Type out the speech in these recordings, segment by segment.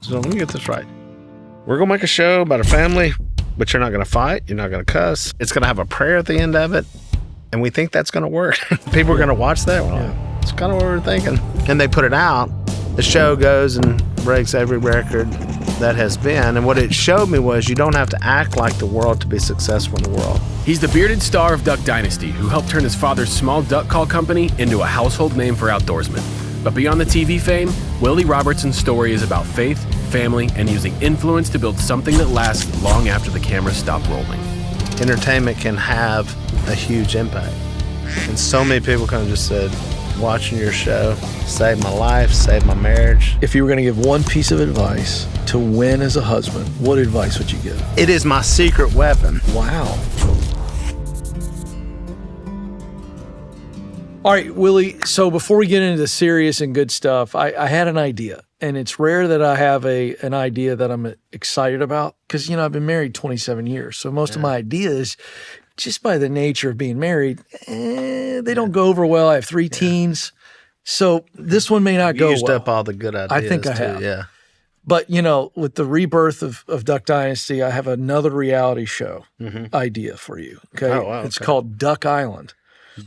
So let me get this right. We're going to make a show about a family, but you're not going to fight. You're not going to cuss. It's going to have a prayer at the end of it. And we think that's going to work. People are going to watch that. Well, it's kind of what we're thinking. And they put it out. The show goes and breaks every record that has been. And what it showed me was you don't have to act like the world to be successful in the world. He's the bearded star of Duck Dynasty, who helped turn his father's small duck call company into a household name for outdoorsmen. But beyond the TV fame, Willie Robertson's story is about faith, family, and using influence to build something that lasts long after the cameras stop rolling. Entertainment can have a huge impact. And so many people kind of just said, watching your show saved my life, saved my marriage. If you were going to give one piece of advice to win as a husband, what advice would you give? It is my secret weapon. Wow. All right, Willie, so before we get into the serious and good stuff, I had an idea. And it's rare that I have an idea that I'm excited about because, I've been married 27 years. So most of my ideas, just by the nature of being married, they don't go over well. I have 3 teens. So this one may not go well. Used up all the good ideas. I think I have. Yeah. But, with the rebirth of Duck Dynasty, I have another reality show idea for you. Okay. Oh, wow, It's called Duck Island.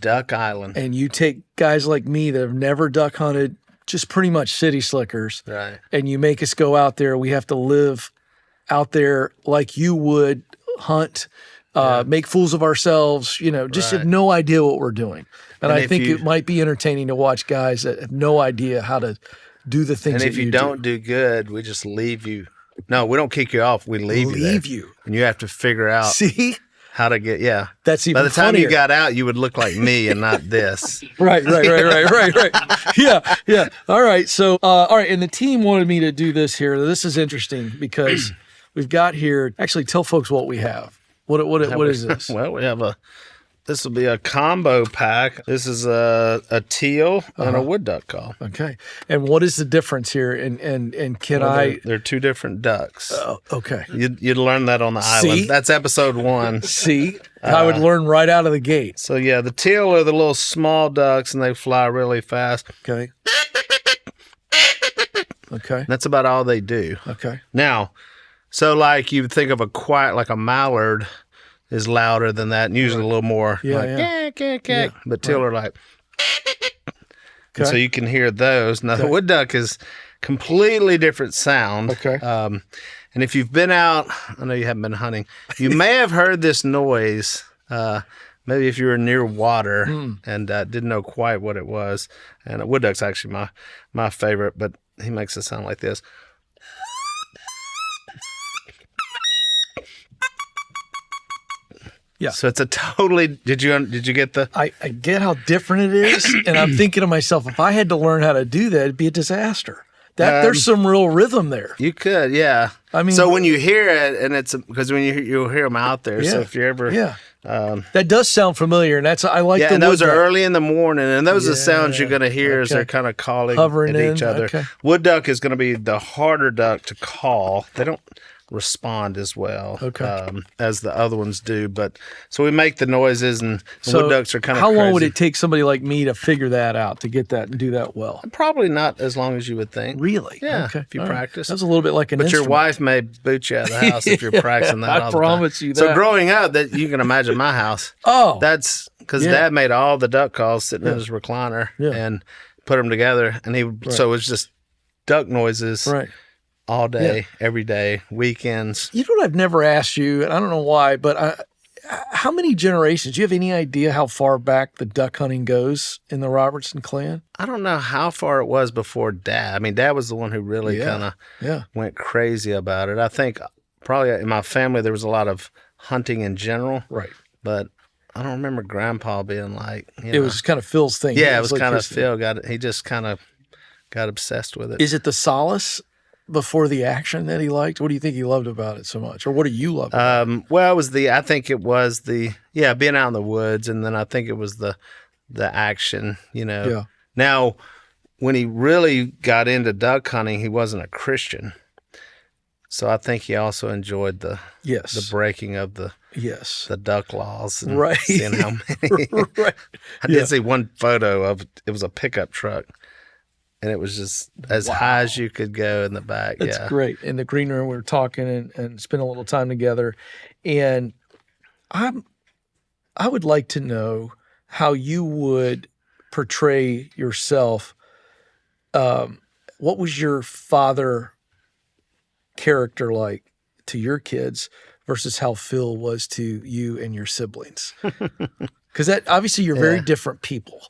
Duck Island. And you take guys like me that have never duck hunted, just pretty much city slickers. Right. And you make us go out there. We have to live out there like you would hunt, make fools of ourselves, just have no idea what we're doing. And I think it might be entertaining to watch guys that have no idea how to do the things that you do. And if you don't do good, we just leave you. No, we don't kick you off. We leave you. And you have to figure out. See? How to get, That's even By the time funnier. you got out, you would look like me and not this. Right. Yeah. All right. So, and the team wanted me to do this here. This is interesting because we've got here, actually tell folks what we have. What is this? Well, we have this will be a combo pack. This is a teal and a wood duck call. Okay. And what is the difference here? And can They're 2 different ducks. Okay. You'd learn that on the island. That's episode 1. See? I would learn right out of the gate. So, the teal are the little small ducks, and they fly really fast. Okay. That's about all they do. Okay. Now, so like you would think of a mallard is louder than that, and usually a little more but teal are like, and so you can hear those. Now, the wood duck is completely different sound. Okay. And if you've been out, I know you haven't been hunting, you may have heard this noise, maybe if you were near water and didn't know quite what it was. And a wood duck's actually my favorite, but he makes it sound like this. Yeah. So it's a totally. Did you get the? I get how different it is, and I'm thinking to myself, if I had to learn how to do that, it'd be a disaster. There's some real rhythm there. You could, yeah. I mean, so when you hear it, and it's because when you'll hear them out there. So if you're ever, that does sound familiar, and I like. Yeah, and those are early in the morning, and those are the sounds you're going to hear as they're kind of calling hovering at each other. Okay. Wood duck is going to be the harder duck to call. They don't respond as well as the other ones do, but so we make the noises, and wood ducks are kind of how crazy. long would it take somebody like me to figure that out, to get that and do that well? Probably not as long as you would think. Really? Yeah, okay. if you practice. That's a little bit like an But instrument. your wife may boot you out of the house if you're practicing that all the time. I promise you that. So growing up, that you can imagine my house. That's because Dad made all the duck calls sitting in his recliner and put them together, and so it was just duck noises. Right. All day, every day, weekends. You know what I've never asked you, and I don't know why, but how many generations? Do you have any idea how far back the duck hunting goes in the Robertson clan? I don't know how far it was before Dad. I mean, Dad was the one who really kind of went crazy about it. I think probably in my family there was a lot of hunting in general. Right. But I don't remember Grandpa being like, it was kind of Phil's thing. Yeah, it was like kind of Phil. He just kind of got obsessed with it. Is it the solace before the action that he liked? What do you think he loved about it so much? Or what do you love about it? Well, I think it was being out in the woods, and then I think it was the action, Yeah. Now, when he really got into duck hunting, he wasn't a Christian. So I think he also enjoyed the breaking of the duck laws and seeing how many. I did see one photo of it was a pickup truck. and it was just as high as you could go in the back. That's great. In the green room, we were talking and spent a little time together. And I would like to know how you would portray yourself. What was your father character like to your kids versus how Phil was to you and your siblings? Because that obviously you're very different people,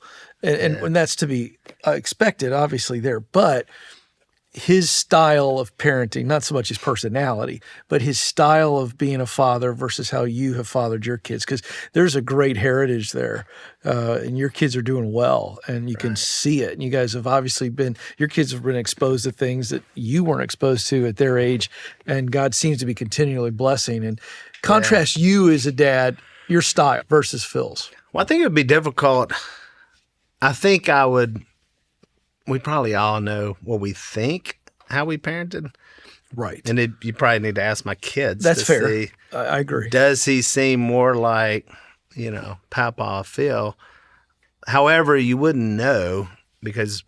and that's to be expected, obviously there. But his style of parenting, not so much his personality, but his style of being a father versus how you have fathered your kids, because there's a great heritage there, and your kids are doing well, and you can see it. And you guys have obviously your kids have been exposed to things that you weren't exposed to at their age, and God seems to be continually blessing. And contrast you as a dad, your style versus Phil's. Well, I think it would be difficult. I think we probably all know what we think, how we parented. Right. And you probably need to ask my kids. That's fair. See, I agree. Does he seem more like, Papa Phil? However, you wouldn't know because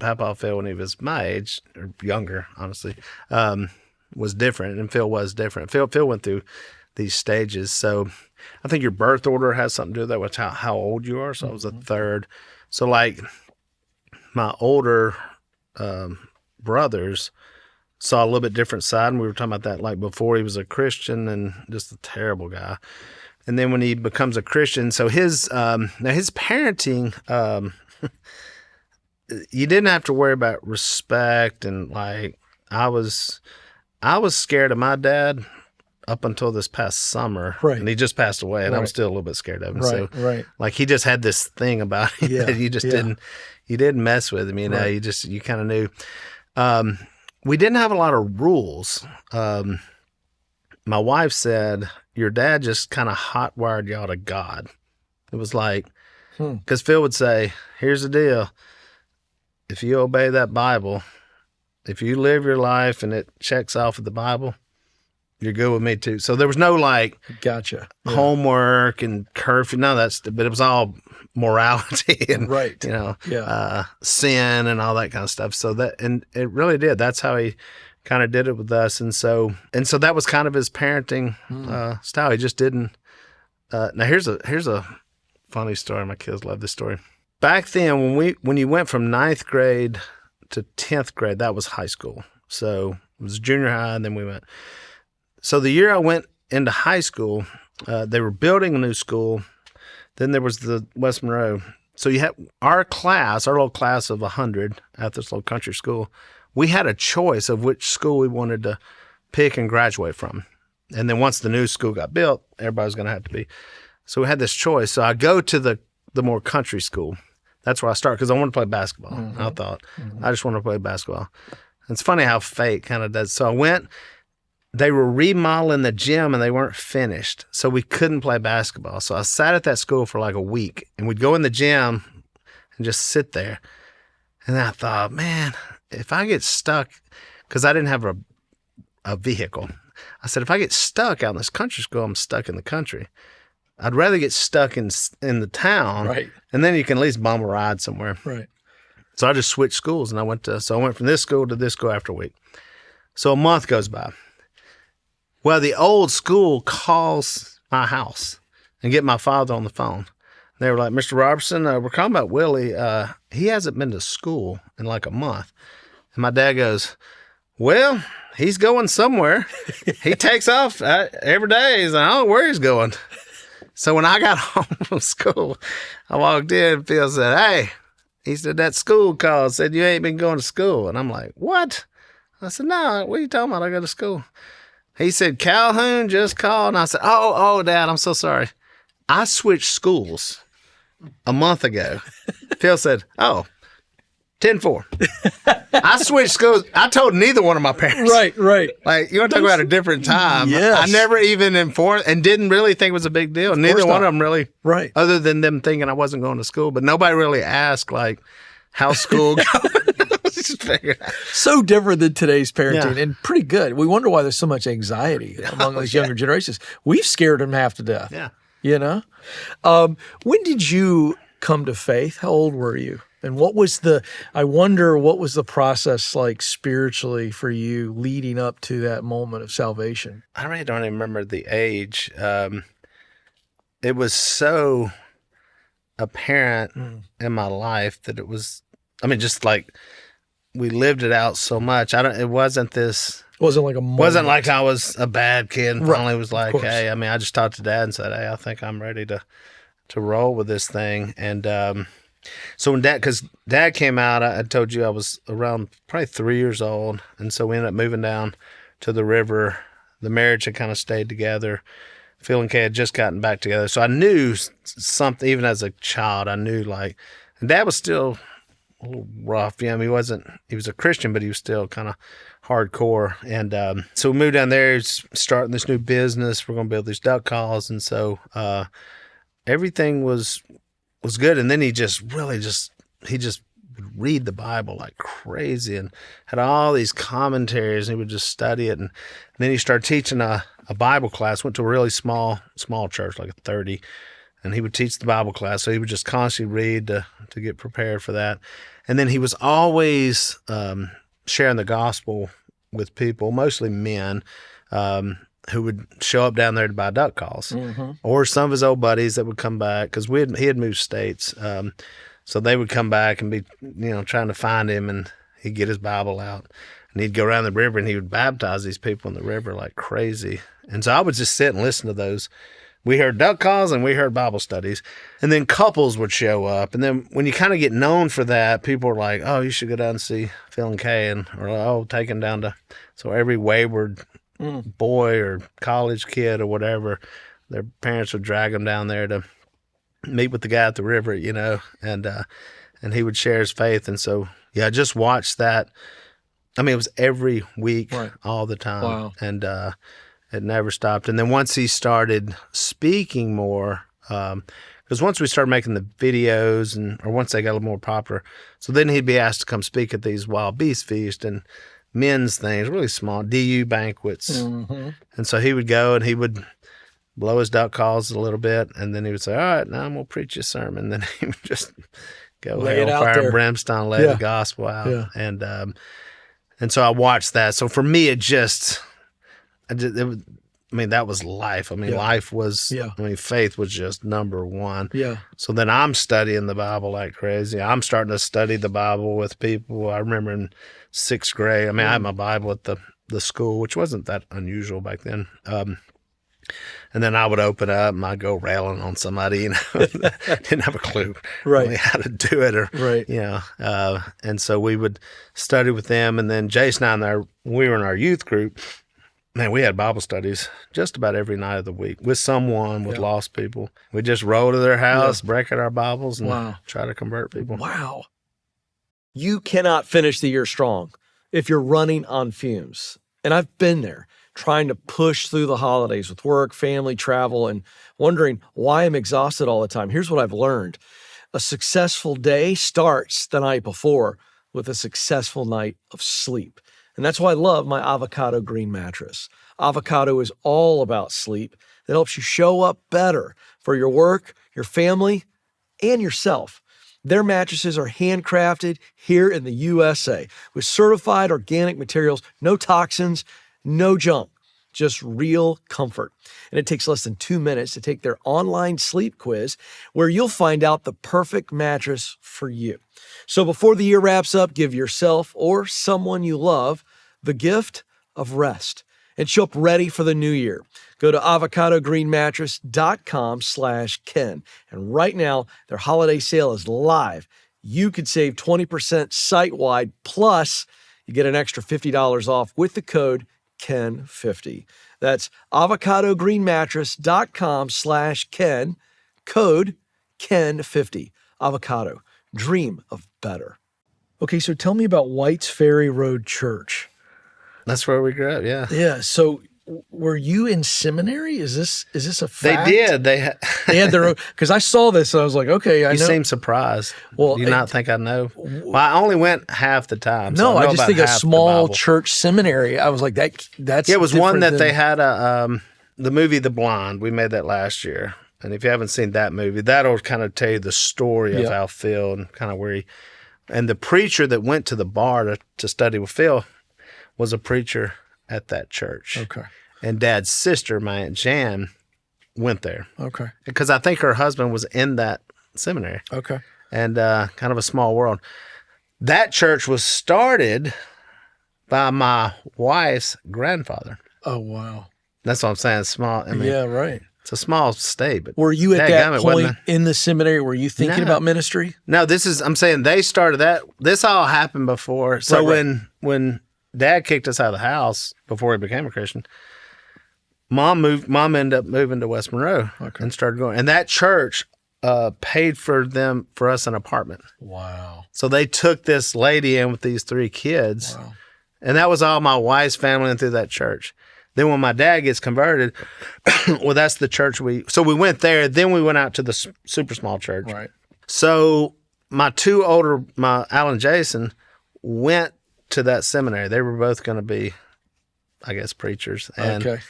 Papa Phil, when he was my age, or younger, honestly, was different, and Phil was different. Phil went through these stages. So I think your birth order has something to do with that, with how old you are. So I was a third. So like my older brothers saw a little bit different side, and we were talking about that like before he was a Christian and just a terrible guy. And then when he becomes a Christian, so his parenting, you didn't have to worry about respect, and like I was scared of my dad up until this past summer, right. And he just passed away, and I was still a little bit scared of him. Right. Like he just had this thing about him that you just didn't mess with him. You kind of knew. We didn't have a lot of rules. My wife said your dad just kind of hot-wired y'all to God. It was like, because Phil would say, "Here's the deal: if you obey that Bible, if you live your life and it checks off of the Bible, you're good with me too." So there was no like homework and curfew, none of that, but it was all morality and sin and all that kind of stuff. So and it really did. That's how he kind of did it with us, and so that was kind of his parenting style. He just didn't. Now here's a funny story. My kids love this story. Back then, when you went from 9th grade to 10th grade, that was high school. So it was junior high, and then we went. So the year I went into high school, they were building a new school. Then there was the West Monroe. So you had our little class of 100 at this little country school. We had a choice of which school we wanted to pick and graduate from. And then once the new school got built, everybody was going to have to be. So we had this choice. So I go to the more country school. That's where I start because I wanted to play basketball. Mm-hmm. I thought, I just want to play basketball. And it's funny how fate kind of does. So I went. They were remodeling the gym and they weren't finished. So we couldn't play basketball. So I sat at that school for like a week, and we'd go in the gym and just sit there. And I thought, man, if I get stuck, because I didn't have a vehicle. I said, if I get stuck out in this country school, I'm stuck in the country. I'd rather get stuck in the town. Right. And then you can at least bum a ride somewhere. Right. So I just switched schools, and I went from this school to this school after a week. So a month goes by. Well, the old school calls my house and get my father on the phone. They were like, "Mr. Robertson, we're calling about Willie. He hasn't been to school in like a month." And my dad goes, "Well, he's going somewhere. He takes off every day. I don't know where he's going." So when I got home from school, I walked in and Phil said, "Hey," he said, "that school called, said you ain't been going to school." And I'm like, "What?" I said, "No, what are you talking about? I go to school." He said, "Calhoun just called." And I said, oh, Dad, I'm so sorry. I switched schools a month ago. Phil said, 10-4. I switched schools. I told neither one of my parents. Right. Like, you want to talk about a different time. Yes. I never even informed and didn't really think it was a big deal. Neither one of them really. Right. Other than them thinking I wasn't going to school. But nobody really asked, like, how's school going? Just figured out. So different than today's parenting, and pretty good. We wonder why there's so much anxiety among these younger generations. We've scared them half to death. Yeah. You know? When did you come to faith? How old were you? And I wonder what was the process like spiritually for you leading up to that moment of salvation? I really don't even remember the age. It was so apparent in my life that it was, just like we lived it out so much. It wasn't like a moment. Wasn't like I was a bad kid and finally was like, hey, I just talked to Dad and said, hey, I think I'm ready to roll with this thing. And so when because Dad came out, I told you I was around probably 3 years old. And so we ended up moving down to the river. The marriage had kind of stayed together. Phil and Kay had just gotten back together. So I knew something, even as a child, and Dad was still a little rough. He was a Christian, but he was still kind of hardcore. And so we moved down there, starting this new business. We're going to build these duck calls. And so everything was good. And then he just would read the Bible like crazy and had all these commentaries, and he would just study it. And then he started teaching a Bible class, went to a really small church, like a 30, and he would teach the Bible class. So he would just constantly read to get prepared for that. And then he was always sharing the gospel with people, mostly men, who would show up down there to buy duck calls, or some of his old buddies that would come back, because he had moved states. So they would come back and be, trying to find him, and he'd get his Bible out, and he'd go around the river and he would baptize these people in the river like crazy. And so I would just sit and listen to those. We heard duck calls and we heard Bible studies, and then couples would show up. And then when you kind of get known for that, people are like, oh, you should go down and see Phil and Kay, or take him down to, so every wayward boy or college kid or whatever, their parents would drag them down there to meet with the guy at the river, and he would share his faith. And so, yeah, I just watched that. It was every week, all the time. Wow. And it never stopped. And then once he started speaking more, because once we started making the videos, or once they got a little more popular, so then he'd be asked to come speak at these wild beast feast and men's things, really small DU banquets. And so he would go and he would blow his duck calls a little bit, and then he would say, all right, now I'm going to preach a sermon. Then he would just go lay hellfire and brimstone, lay the gospel out. Yeah. And so I watched that. So for me, that was life. Life was, faith was just number one. Yeah. So then I'm studying the Bible like crazy. I'm starting to study the Bible with people. I remember in 6th grade, I had my Bible at the school, which wasn't that unusual back then. And then I would open up and I'd go railing on somebody, didn't have a clue really how to do it, and so we would study with them. And then Jason and I, we were in our youth group. Man, we had Bible studies just about every night of the week with lost people. We just roll to their house, break out our Bibles, and try to convert people. Wow. You cannot finish the year strong if you're running on fumes. And I've been there, trying to push through the holidays with work, family, travel, and wondering why I'm exhausted all the time. Here's what I've learned. A successful day starts the night before with a successful night of sleep. And that's why I love my Avocado Green mattress. Avocado is all about sleep that helps you show up better for your work, your family, and yourself. Their mattresses are handcrafted here in the USA with certified organic materials, no toxins, no junk, just real comfort. And it takes less than 2 minutes to take their online sleep quiz, where you'll find out the perfect mattress for you. So before the year wraps up, give yourself or someone you love the gift of rest and show up ready for the new year. Go to avocadogreenmattress.com/Ken. And right now, their holiday sale is live. You could save 20% site-wide, plus you get an extra $50 off with the code KEN50. That's avocadogreenmattress.com/Ken, code KEN50. Avocado, dream of better. Okay, so tell me about White's Ferry Road Church. That's where we grew up, yeah. Yeah, so were you in seminary? Is this a fact? They did. They had their own, because I saw this and I was like, okay, I know. You seem surprised. Well, do you not think I know? Well, I only went half the time. So I just think a small church seminary. I was like, that's it was one that they had the movie The Blonde. We made that last year. And if you haven't seen that movie, that'll kind of tell you the story of Yeah. how Phil and kind of where he, and the preacher that went to the bar to study with Phil was a preacher at that church. Okay. And Dad's sister, my Aunt Jan, went there Okay. because I think her husband was in that seminary. Okay. And kind of a small world. That church was started by my wife's grandfather. Oh, wow. That's what I'm saying. Small. I mean, Yeah, right. it's a small state, but Were you at dadgummit, that wasn't point in the seminary? Were you thinking No. about ministry? No, I'm saying they started that. This all happened before. So Right. when Dad kicked us out of the house before he became a Christian, Mom ended up moving to West Monroe and started going. And that church paid for us an apartment. Wow. So they took this lady in with these 3 kids. Wow. And that was all my wife's family and through that church. Then when my dad gets converted, well, that's the church so we went there. Then we went out to the super small church. Right. So my Al and Jason went to that seminary. They were both going to be, I guess, preachers. And, Okay.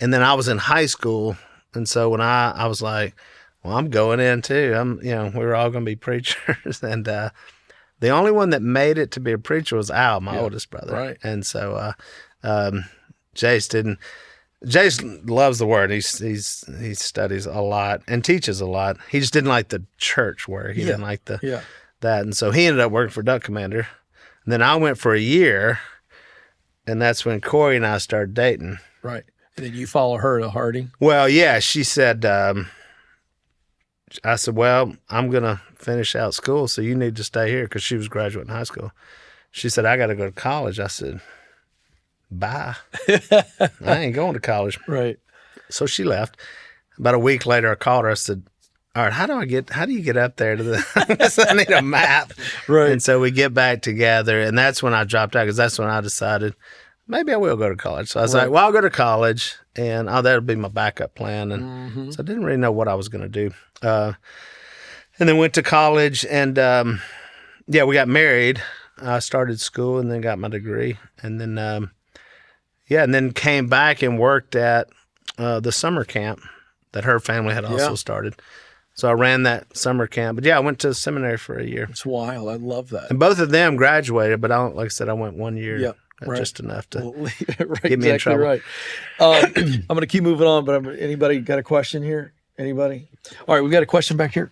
and then I was in high school. And so when I was like, well, I'm going in too. We were all going to be preachers. And the only one that made it to be a preacher was Al, my oldest brother. Right. And so Jace didn't. Jace loves the word. He studies a lot and teaches a lot. He just didn't like the church work. He didn't like that. And so he ended up working for Duck Commander. And then I went for a year, and that's when Corey and I started dating. Right. And then you follow her to Harding? Well, yeah, she said, I said, well, I'm going to finish out school, so you need to stay here, because she was graduating high school. She said, I got to go to college. I said, bye. I ain't going to college. Right. So she left. About a week later, I called her. I said, all right, how do you get up there to the, I need a map. Right. And so we get back together, and that's when I dropped out, because that's when I decided maybe I will go to college. So I was like, well, I'll go to college, and that'll be my backup plan. And so I didn't really know what I was going to do. And then went to college, and we got married. I started school and then got my degree. And then, and then came back and worked at the summer camp that her family had also started. So I ran that summer camp. But I went to seminary for a year. It's wild. I love that. And both of them graduated, but like I said, I went 1 year. Yep. Right. Just enough to right, get me in trouble. Right. I'm going to keep moving on, but anybody got a question here? Anybody? All right, we got a question back here.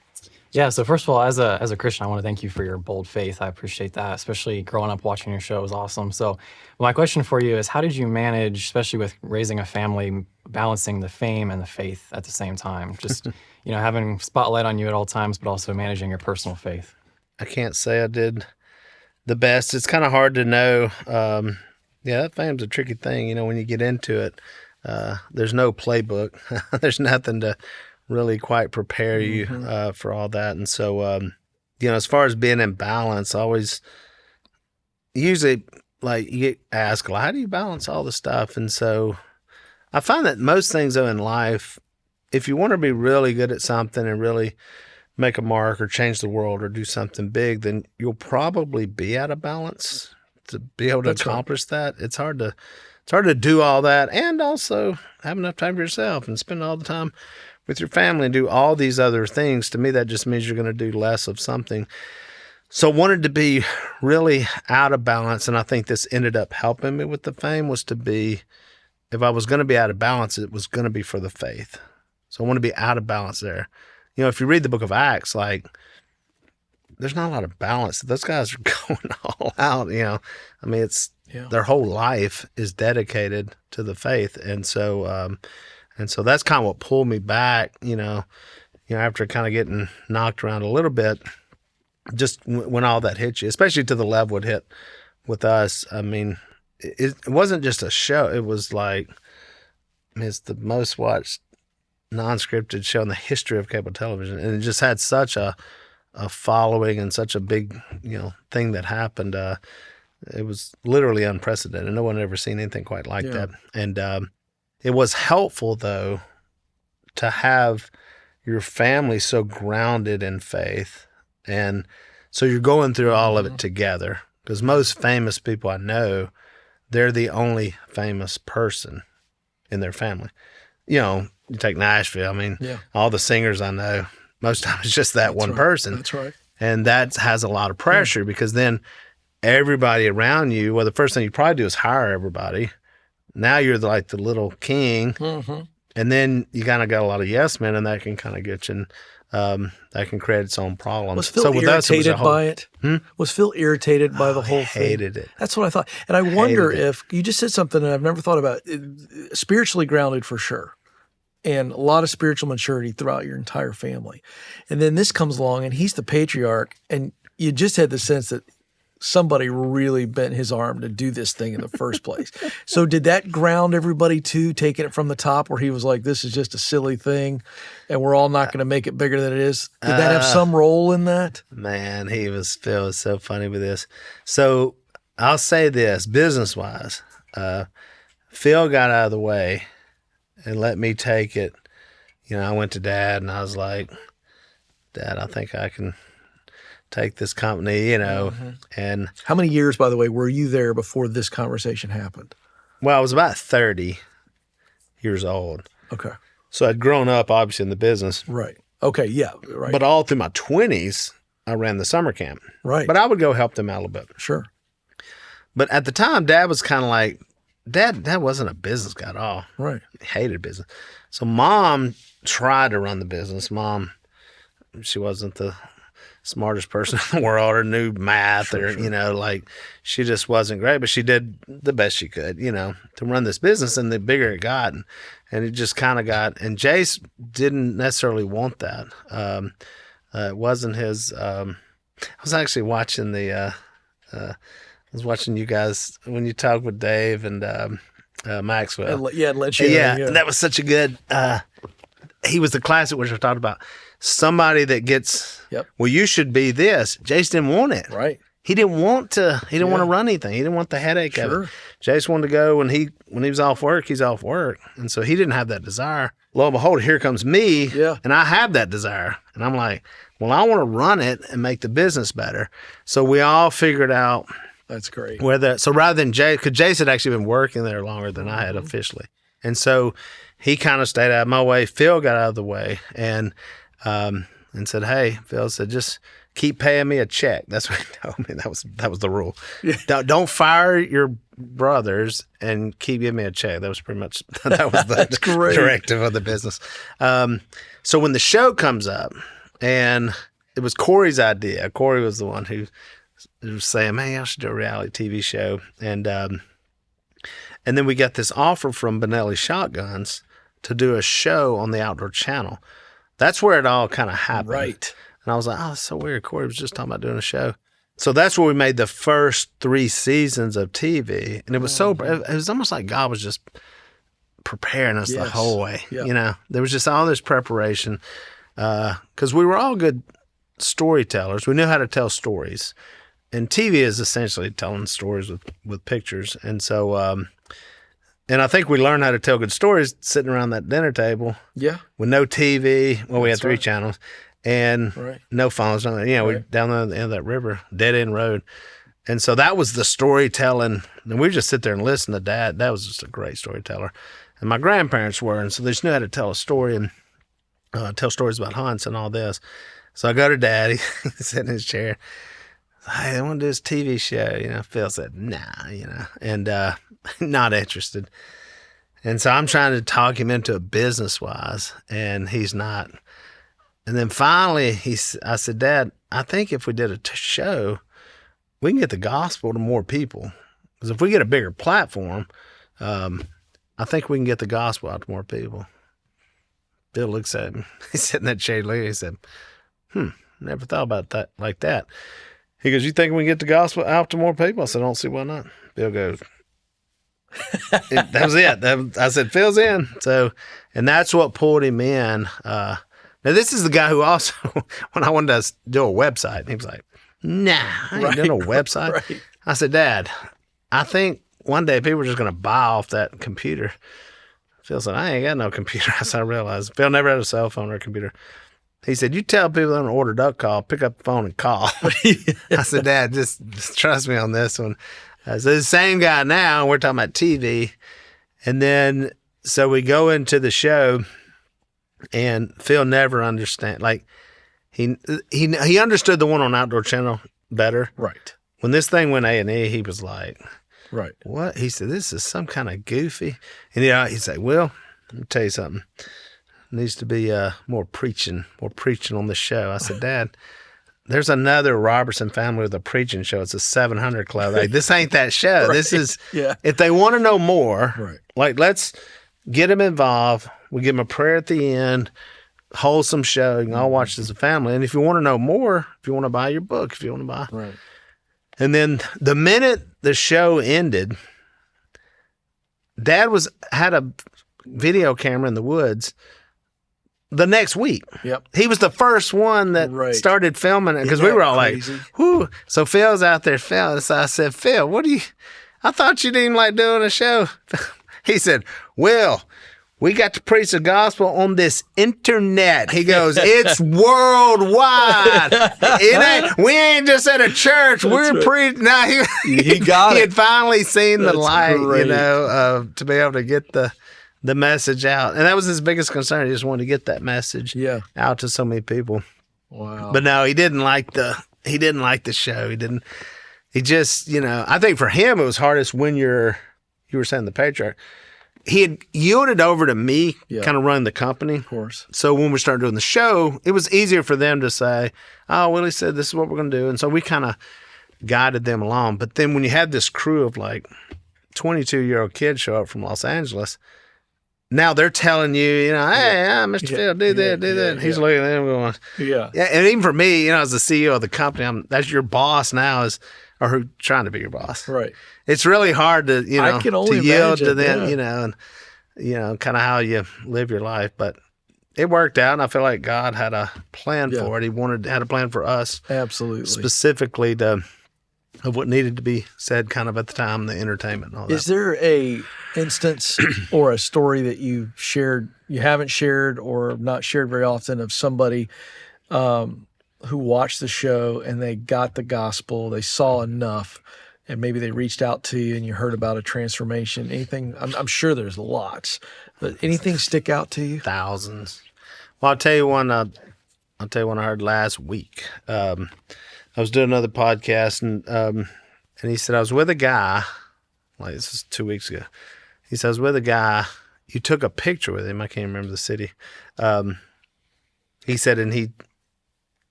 Yeah, so first of all, as a Christian, I want to thank you for your bold faith. I appreciate that, especially growing up watching your show was awesome. So my question for you is, how did you manage, especially with raising a family, balancing the fame and the faith at the same time? Just, having spotlight on you at all times, but also managing your personal faith. I can't say I did the best. It's kind of hard to know. That fame's a tricky thing. When you get into it, there's no playbook. There's nothing to really quite prepare you for all that. And so, as far as being in balance, usually like you get asked, well, how do you balance all the stuff? And so I find that most things though in life, if you want to be really good at something and really make a mark or change the world or do something big, then you'll probably be out of balance to be able to accomplish that. It's hard to do all that and also have enough time for yourself and spend all the time with your family and do all these other things. To me, that just means you're going to do less of something. So I wanted to be really out of balance, and I think this ended up helping me with the fame, was to be, if I was going to be out of balance, it was going to be for the faith. So I want to be out of balance there. If you read the book of Acts, there's not a lot of balance. Those guys are going all out, I mean, it's their whole life is dedicated to the faith. And so that's kind of what pulled me back, after kind of getting knocked around a little bit, just when all that hit you, especially to the level it hit with us. I mean, it wasn't just a show. It was it's the most watched non-scripted show in the history of cable television. And it just had such a following and such a big, thing that happened. It was literally unprecedented. No one had ever seen anything quite like that. And it was helpful, though, to have your family so grounded in faith. And so you're going through all of it together. Because most famous people I know, they're the only famous person in their family. you take Nashville. I mean, all the singers I know, most times it's just that one person. That's right. And that has a lot of pressure because then everybody around you, well, the first thing you probably do is hire everybody. Now you're like the little king. Mm-hmm. And then you kind of got a lot of yes men, and that can kind of get you, that can create its own problems. Was Phil irritated by it? Was Phil irritated by the whole thing? Hated it. That's what I thought. And I wonder if, you just said something that I've never thought about, spiritually grounded for sure. And a lot of spiritual maturity throughout your entire family. And then this comes along, and he's the patriarch, and you just had the sense that somebody really bent his arm to do this thing in the first place. So did that ground everybody too, taking it from the top where he was like, this is just a silly thing and we're all not going to make it bigger than it is? Did that have some role in that? Man, Phil was so funny with this. So I'll say this, business-wise, Phil got out of the way and let me take it. I went to Dad and I was like, Dad, I think I can take this company, and how many years, by the way, were you there before this conversation happened? Well, I was about 30 years old. Okay. So I'd grown up, obviously, in the business. Right. Okay, yeah, right. But all through my 20s, I ran the summer camp. Right. But I would go help them out a little bit. Sure. But at the time, Dad was kind of like, Dad wasn't a business guy at all. Right. He hated business. So Mom tried to run the business. Mom, she wasn't the smartest person in the world or knew math she just wasn't great, but she did the best she could, to run this business. And the bigger it got, and it just kind of got, and Jace didn't necessarily want that. It wasn't his, I was actually watching I was watching you guys when you talked with Dave and Maxwell. Let you. Yeah, that was such a good, he was the classic, which I talked about. Somebody that gets, well, you should be this. Jace didn't want it. Right. He didn't want to run anything. He didn't want the headache of it. Jace wanted to go when he was off work, he's off work. And so he didn't have that desire. Lo and behold, here comes me, and I have that desire. And I'm like, well, I want to run it and make the business better. So we all figured out. That's great. So rather than Jace, because Jace had actually been working there longer than I had officially. And so he kind of stayed out of my way. Phil got out of the way and said, hey, Phil said, just keep paying me a check. That's what he told me. That was the rule. Yeah. Don't fire your brothers and keep giving me a check. That was pretty much, that was the directive of the business. So when the show comes up, and it was Corey's idea. Corey was the one who was saying, man, I should do a reality TV show. And then we got this offer from Benelli Shotguns to do a show on the Outdoor Channel. That's where it all kind of happened. Right. And I was like, oh, that's so weird. Corey was just talking about doing a show. So that's where we made the first 3 seasons of TV. And it was it was almost like God was just preparing us the whole way. Yep. There was just all this preparation because we were all good storytellers. We knew how to tell stories. And TV is essentially telling stories with pictures. And so, and I think we learned how to tell good stories sitting around that dinner table. Yeah. With no TV. Well, we had 3 channels and no phones. We're down the end of that river, dead end road. And so that was the storytelling. And we just sit there and listen to Dad. That was just a great storyteller. And my grandparents were. And so they just knew how to tell a story and tell stories about hunts and all this. So I go to Dad. He's sitting in his chair. Hey, I want to do this TV show. Phil said, nah, and not interested. And so I'm trying to talk him into it business-wise, and he's not. And then finally, I said, Dad, I think if we did a show, we can get the gospel to more people. Because if we get a bigger platform, I think we can get the gospel out to more people. Bill looks at him. He's sitting in that shade later. He said, never thought about that like that. He goes, you think we can get the gospel out to more people? I said, I don't see why not. Bill goes, that was it. I said, Phil's in. So, and that's what pulled him in. Now, this is the guy who also, when I wanted to do a website, he was like, nah, I ain't doing a website. Right. I said, Dad, I think one day people are just going to buy off that computer. Phil said, I ain't got no computer. I realized Phil never had a cell phone or a computer. He said, you tell people they're going to order duck call, pick up the phone and call. I said, Dad, just trust me on this one. So the same guy now, we're talking about TV. And then, So we go into the show, and Phil never understand. Like he understood the one on Outdoor Channel better. Right. When this thing went A&E, he was like, Right. "What?" He said, "This is some kind of goofy." And he said, "Well, let me tell you something. Needs to be more preaching on the show." I said, "Dad, there's another Robertson family with a preaching show. It's a 700 Club. Like, this ain't that show. Right. This is, Yeah. if they want to know more, Right. like, let's get them involved. We give them a prayer at the end, wholesome show. You can all watch as a family. And if you want to know more, if you want to buy your book, if you want to buy." Right. And then the minute the show ended, Dad had a video camera in the woods the next week. Yep. He was the first one that Right. started filming it, because Isn't we were that all crazy? like, whoo. So Phil's out there filming. So I said, "Phil, I thought you didn't like doing a show." He said, "Will, we got to preach the gospel on this internet." He goes, "It's worldwide. We ain't just at a church. We're right. preaching." Now He got he it. had finally seen the That's light, great. to be able to get the message out. And that was his biggest concern. He just wanted to get that message Yeah. out to so many people. Wow. But no, he didn't like the show. He just, I think for him it was hardest when you were saying the patriarch. He had yielded over to me, Yeah. kind of running the company. Of course. So when we started doing the show, it was easier for them to say, "Oh, Willie said this is what we're going to do." And so we kind of guided them along. But then when you had this crew of like 22-year-old kids show up from Los Angeles, now they're telling you, "Hey, Mr. Phil, do that, do that." And he's looking at them going, Yeah. yeah. And even for me, as the CEO of the company, that's your boss now, or who trying to be your boss. Right. It's really hard to, I can only to yield to imagine, them, and, kind of how you live your life. But it worked out, and I feel like God had a plan Yeah. for it. He had a plan for us Absolutely. specifically of what needed to be said kind of at the time, the entertainment and all that. Is there a instance or a story that you haven't shared or not shared very often, of somebody who watched the show and they got the gospel, they saw enough, and maybe they reached out to you and you heard about a transformation? Anything? I'm sure there's lots, but anything stick out to you? Thousands. Well, I'll tell you one. I heard last week. I was doing another podcast, and he said, I was with a guy. Like, this was 2 weeks ago. He said, I was with a guy. You took a picture with him. I can't remember the city. He said, and he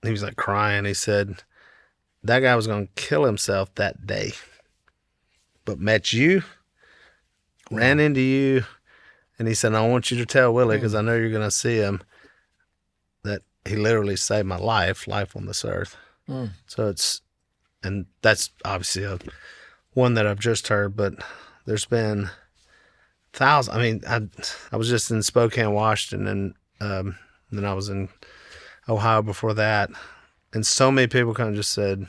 was like crying. He said, that guy was going to kill himself that day, but met you, ran into you. And he said, I want you to tell Willie, because I know you're going to see him, that he literally saved my life on this earth. So and that's obviously one that I've just heard, but there's been thousands. I mean, I was just in Spokane, Washington, and then I was in Ohio before that. And so many people kind of just said,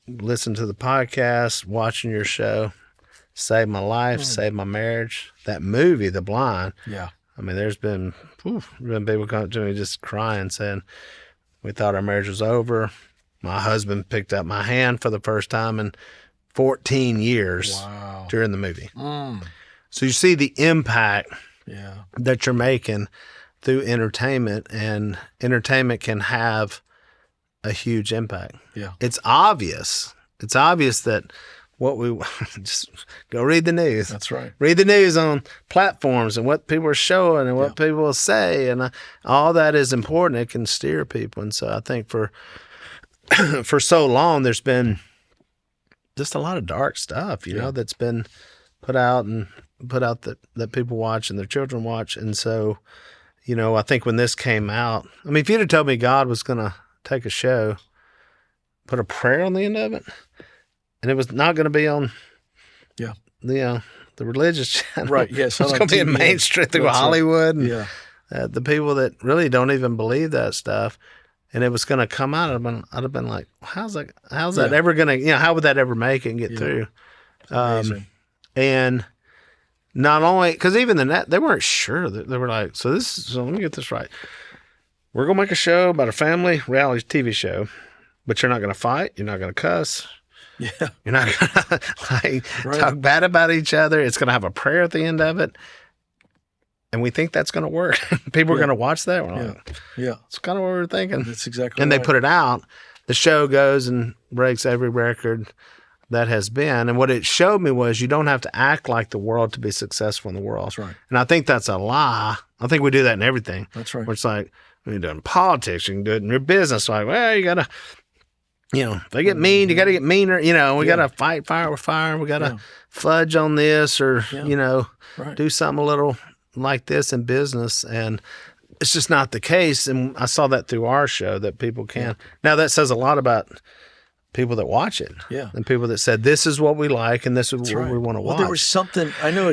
listen to the podcast, watching your show, saved my life, saved my marriage. That movie, The Blind. Yeah. I mean, there's been people come to me just crying, saying, we thought our marriage was over. My husband picked up my hand for the first time in 14 years during the movie. So you see the impact that you're making through entertainment, and entertainment can have a huge impact. Yeah. It's obvious. It's obvious that what we just go read the news. That's right. Read the news on platforms and what people are showing and what people will say, and all that is important. It can steer people, and so I think for so long there's been just a lot of dark stuff, you know, that's been put out that people watch and their children watch, and so I think when this came out, I mean, if you'd have told me God was going to take a show, put a prayer on the end of it, and it was not going to be on, the religious channel. Right. Yes. It's going to be in Main Street through Hollywood. Right. And, the people that really don't even believe that stuff, and it was going to come out. I'd have been like, how's that ever going to? How would that ever make it and get through? Amazing. And not only because even they weren't sure. They were like, so let me get this right. We're going to make a show about a family reality TV show, but you're not going to fight. You're not going to cuss. Yeah. You're not going to talk bad about each other. It's going to have a prayer at the end of it. And we think that's going to work. People are going to watch that. We're like, Yeah. it's kind of what we're thinking. That's exactly And right. they put it out. The show goes and breaks every record that has been. And what it showed me was you don't have to act like the world to be successful in the world. That's right. And I think that's a lie. I think we do that in everything. That's right. Where it's like, when you're doing politics, you can do it in your business. Like, well, you got to, if they get mean, you got to get meaner. We got to fight fire with fire. We got to fudge on this or, Right. do something a little like this in business. And it's just not the case. And I saw that through our show that people can. Yeah. Now, that says a lot about people that watch it. Yeah. And people that said, this is what we like and this is what we want to watch. Well, there was something, I know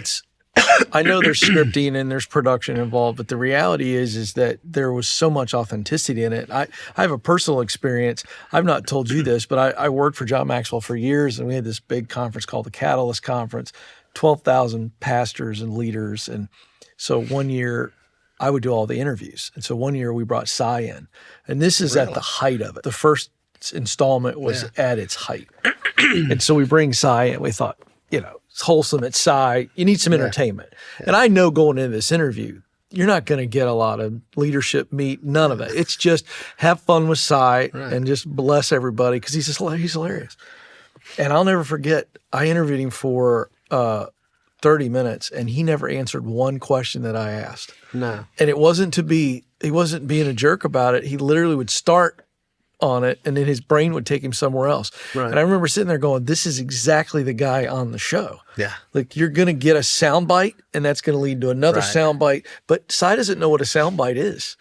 there's scripting and there's production involved, but the reality is that there was so much authenticity in it. I have a personal experience. I've not told you this, but I worked for John Maxwell for years, and we had this big conference called the Catalyst Conference, 12,000 pastors and leaders. And so one year I would do all the interviews. And so one year we brought Cy in, and this is at the height of it. The first installment was at its height. And so we bring Cy in. We thought, it's wholesome at Cy. You need some entertainment. Yeah. And I know going into this interview, you're not going to get a lot of leadership meat, none of it. It's just have fun with Cy and just bless everybody because he's hilarious. And I'll never forget, I interviewed him for 30 minutes and he never answered one question that I asked. No. And he wasn't being a jerk about it. He literally would start on it and then his brain would take him somewhere else. Right. And I remember sitting there going, this is exactly the guy on the show. Yeah. Like you're going to get a soundbite and that's going to lead to another soundbite. But Cy doesn't know what a soundbite is.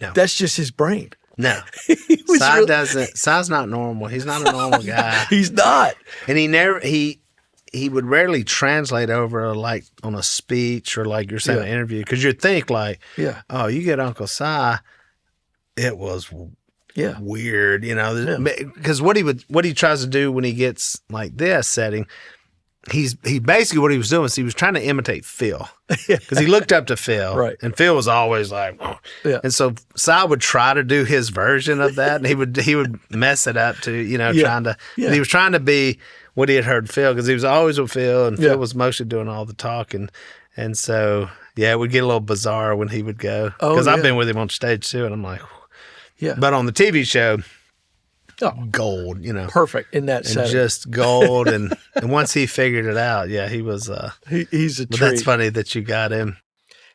No. That's just his brain. No. Cy's not normal. He's not a normal guy. He's not. And he would rarely translate over like on a speech or like you're saying an interview. Because you'd think like, oh, you get Uncle Cy, it was weird, because what he tries to do when he gets like this setting, he basically what he was doing is he was trying to imitate Phil because he looked up to Phil, right? And Phil was always like, and so Cy would try to do his version of that, and he would mess it up to trying to. And he was trying to be what he had heard Phil because he was always with Phil, and Phil was mostly doing all the talking, and so it would get a little bizarre when he would go because I've been with him on stage too, and I'm like. Yeah. But on the TV show, gold, Perfect in that setting. Just gold. and once he figured it out, he was. He's a treat. But that's funny that you got him.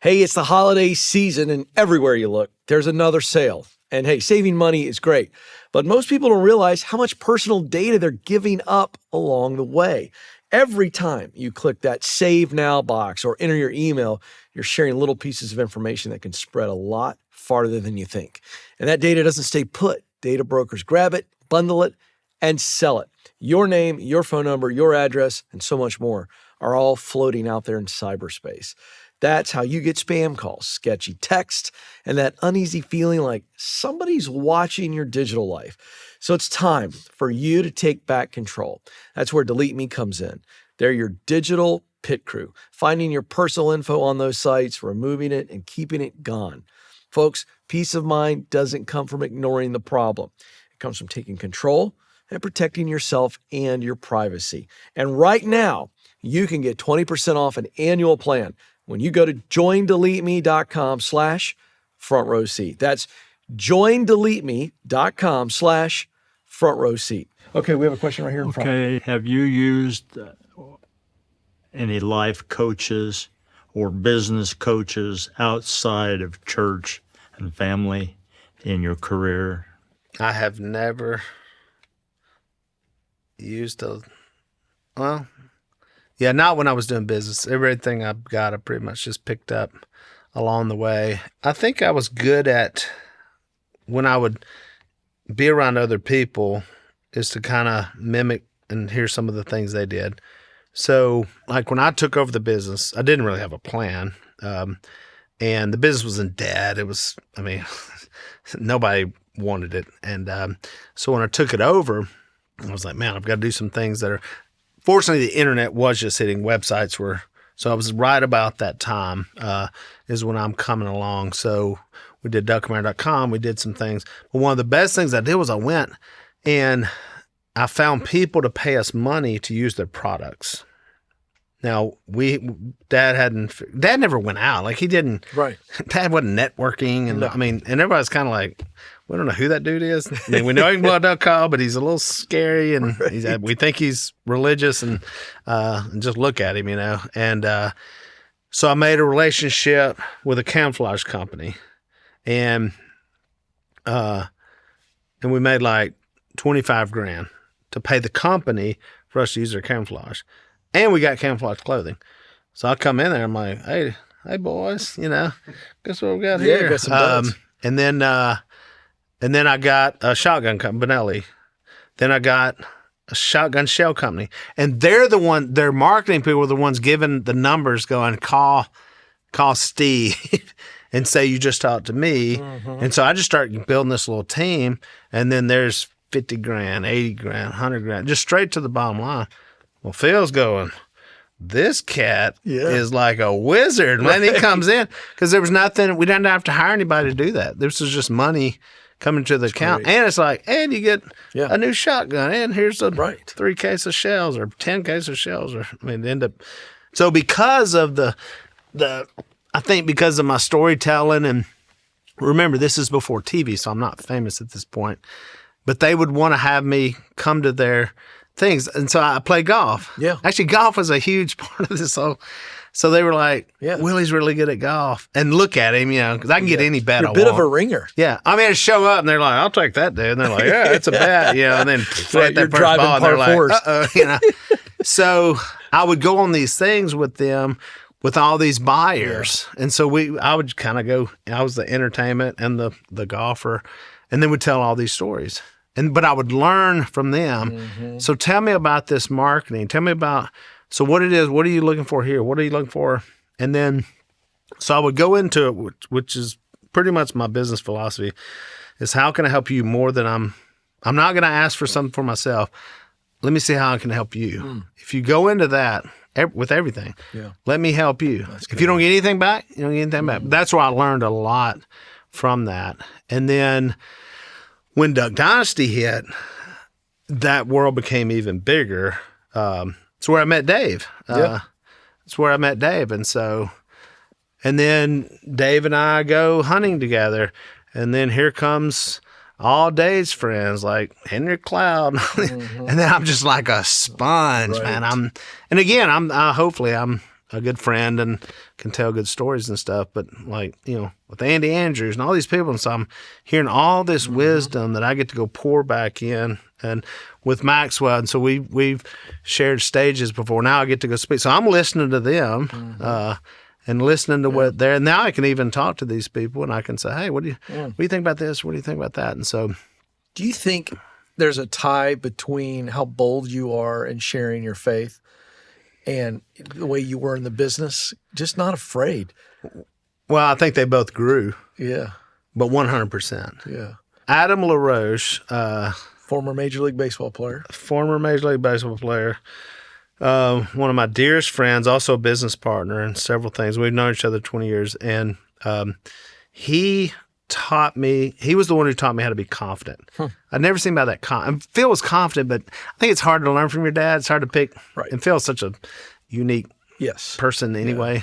Hey, it's the holiday season, and everywhere you look, there's another sale. And hey, saving money is great. But most people don't realize how much personal data they're giving up along the way. Every time you click that Save Now box or enter your email, you're sharing little pieces of information that can spread a lot farther than you think. And that data doesn't stay put. Data brokers grab it, bundle it, and sell it. Your name, your phone number, your address, and so much more are all floating out there in cyberspace. That's how you get spam calls, sketchy text, and that uneasy feeling like somebody's watching your digital life. So it's time for you to take back control. That's where Delete Me comes in. They're your digital pit crew, finding your personal info on those sites, removing it, and keeping it gone. Folks, peace of mind doesn't come from ignoring the problem. It comes from taking control and protecting yourself and your privacy. And right now, you can get 20% off an annual plan when you go to joindeleteme.com/front row seat. That's joindeleteme.com/front row seat. Okay, we have a question right here in front. Okay, have you used any life coaches or business coaches outside of church and family in your career? I have never used not when I was doing business. Everything I've got, I pretty much just picked up along the way. I think I was good at when I would be around other people is to kind of mimic and hear some of the things they did. So, like when I took over the business, I didn't really have a plan. And the business was in debt. It was, nobody wanted it. And so when I took it over, I was like, man, I've got to do some things that are, fortunately, the internet was just hitting websites so I was right about that time is when I'm coming along. So we did duckdynasty.com. We did some things. But one of the best things I did was I went and I found people to pay us money to use their products. Now Dad never went out. Like he didn't. Right. Dad wasn't networking, and No. I mean, and everybody's kind of like, we don't know who that dude is. I mean, we know he can blow a duck call, but he's a little scary, and we think he's religious, and just look at him, And so I made a relationship with a camouflage company, and we made like $25,000 to pay the company for us to use their camouflage. And we got camouflage clothing. So I come in there, I'm like, hey boys, guess what we got here? got some duds. And then I got a shotgun company, Benelli. Then I got a shotgun shell company. And their marketing people were the ones giving the numbers, going, call Steve and say you just talked to me. Mm-hmm. And so I just started building this little team. And then there's $50,000, $80,000, $100,000, just straight to the bottom line. Well, Phil's going, this cat is like a wizard. When he comes in, because there was nothing, we didn't have to hire anybody to do that. This was just money coming to the account. Great. And it's like, and you get a new shotgun, and here's a 3 case of shells or 10 case of shells. End up. So because of I think because of my storytelling, and remember, this is before TV, so I'm not famous at this point, but they would want to have me come to their things. And so I play golf. Yeah. Actually, golf was a huge part of this whole. So they were like, Willie's really good at golf. And look at him, because I can get any bet You're I a bit want. of a ringer. Yeah. I mean, I show up and they're like, I'll take that, dude. And they're like, yeah, it's a bet. And then Right, that you're first driving ball, and par they're like, fours. uh-oh, So I would go on these things with them with all these buyers. And so I would kind of go, I was the entertainment and the golfer, and then would tell all these stories. But I would learn from them. Mm-hmm. So tell me about this marketing. Tell me about, so what it is, what are you looking for here? What are you looking for? And then, so I would go into it, which is pretty much my business philosophy, is how can I help you more than I'm not going to ask for something for myself. Let me see how I can help you. Mm. If you go into that with everything, let me help you. If you don't get anything back, you don't get anything back. That's where I learned a lot from that. And then when Duck Dynasty hit, that world became even bigger. It's where I met Dave. It's where I met Dave. And then Dave and I go hunting together. And then here comes all Dave's friends like Henry Cloud. Mm-hmm. And then I'm just like a sponge, man. Hopefully I'm a good friend and can tell good stories and stuff. But with Andy Andrews and all these people, and so I'm hearing all this wisdom that I get to go pour back in, and with Maxwell. And so we've shared stages before. Now I get to go speak. So I'm listening to them and listening to what they're. Now I can even talk to these people, and I can say, hey, what do you think about this? What do you think about that? And so, do you think there's a tie between how bold you are in sharing your faith and the way you were in the business? Just not afraid. Well, I think they both grew. Yeah. But 100%. Yeah. Adam LaRoche, former Major League Baseball player. One of my dearest friends, also a business partner and several things. We've known each other 20 years. And he was the one who taught me how to be confident. I'd never seen about that. Phil was confident, but I think it's hard to learn from your dad. It's hard to pick. Right. And Phil's such a unique person anyway. Yeah.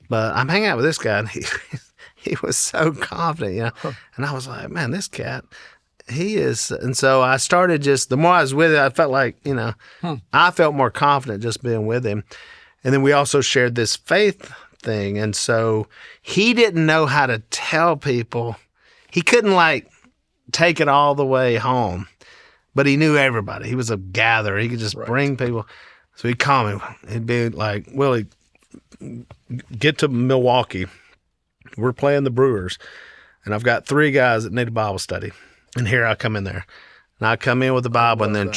But I'm hanging out with this guy, and he was so confident, And I was like, man, this cat, he is. And so I started the more I was with it, I felt like, I felt more confident just being with him. And then we also shared this faith thing. And so he didn't know how to tell people. He couldn't take it all the way home, but he knew everybody. He was a gatherer. He could just bring people. So he'd call me. He'd be like, Willie, get to Milwaukee. We're playing the Brewers, and I've got 3 guys that need a Bible study. And here I come in there. And I come in with the Bible, and then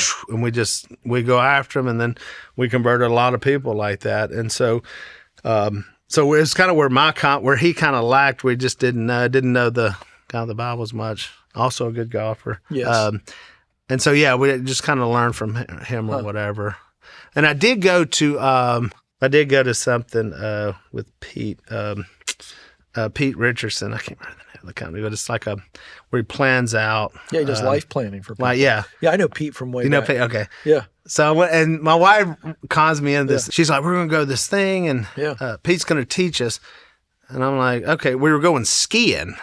we go after them, and then we converted a lot of people like that. And so it's kind of where he kind of lacked. We just didn't know the kind of the Bible as much. Also a good golfer. Yes. And so we just kind of learned from him or whatever. And I did go to something with Pete. Pete Richardson. I can't remember the name. the company, but it's like where he plans out. Yeah, he does life planning for people. Like, yeah. Yeah, I know Pete from way You know, back. okay. Yeah. So, and my wife cons me in this. She's like, we're going to go to this thing, and Pete's going to teach us. And I'm like, okay, we were going skiing,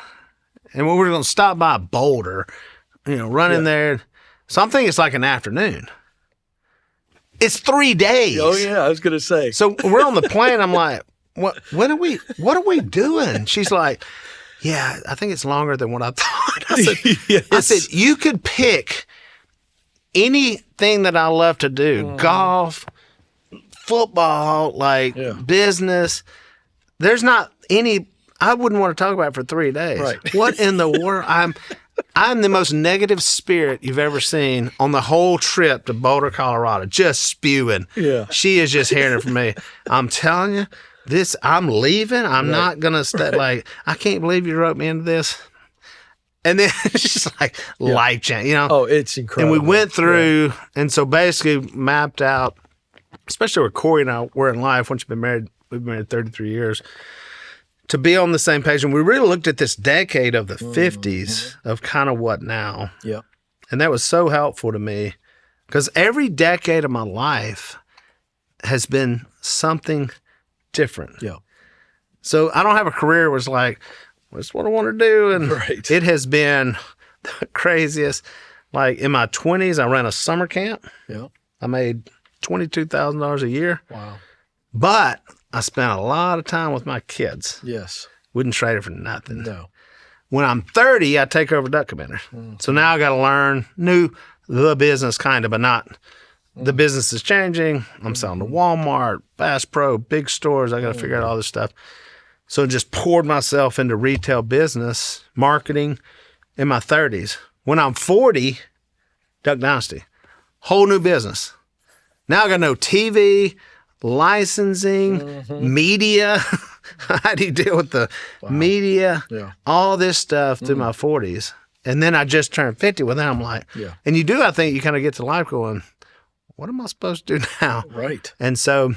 and we were going to stop by Boulder, run in there. So I'm thinking it's like an afternoon. It's 3 days. Oh, yeah, I was going to say. So we're on the plane. I'm like, what are we doing? She's like, yeah, I think it's longer than what I thought. I said, you could pick anything that I love to do, golf, football, business. There's not any, I wouldn't want to talk about it for 3 days. Right. What in the world? I'm the most negative spirit you've ever seen on the whole trip to Boulder, Colorado, just spewing. Yeah. She is just hearing it from me. I'm telling you, I'm leaving. I'm not going to stay. I can't believe you wrote me into this. And then it's just like life change, Oh, it's incredible. And we went through, and so basically mapped out, especially where Corey and I were in life, once you've been married, we've been married 33 years, to be on the same page. And we really looked at this decade of the 50s of kind of what now. Yeah. And that was so helpful to me because every decade of my life has been something different. Yeah. So I don't have a career where it's like, that's what I want to do. And it has been the craziest. Like in my 20s, I ran a summer camp. Yeah. I made $22,000 a year. Wow. But I spent a lot of time with my kids. Yes. Wouldn't trade it for nothing. No. When I'm 30, I take over Duck Commander. So now I got to learn the business kind of, but not the business is changing. I'm selling to Walmart, Bass Pro, big stores. I got to figure out all this stuff. So I just poured myself into retail business, marketing in my 30s. When I'm 40, Duck Dynasty, whole new business. Now I got to know TV, licensing, media. How do you deal with the media? Yeah. All this stuff through my 40s. And then I just turned 50. Well, then I'm like, and I think you kind of get to life going, what am I supposed to do now? Right. And so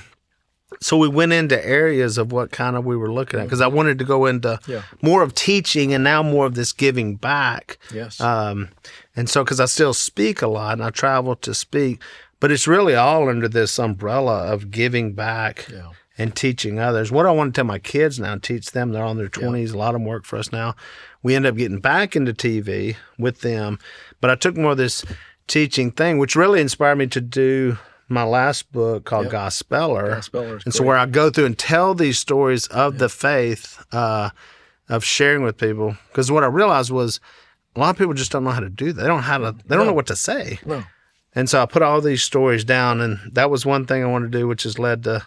we went into areas of what kind of we were looking at because I wanted to go into more of teaching and now more of this giving back. Yes. And so because I still speak a lot and I travel to speak, but it's really all under this umbrella of giving back and teaching others. What I want to tell my kids now and teach them, they're on their 20s, a lot of them work for us now. We end up getting back into TV with them, but I took more of this teaching thing, which really inspired me to do my last book called Gospeller. And so where I go through and tell these stories of the faith, of sharing with people, because what I realized was a lot of people just don't know how to do that. They don't know what to say. No. And so I put all these stories down, and that was one thing I wanted to do, which has led to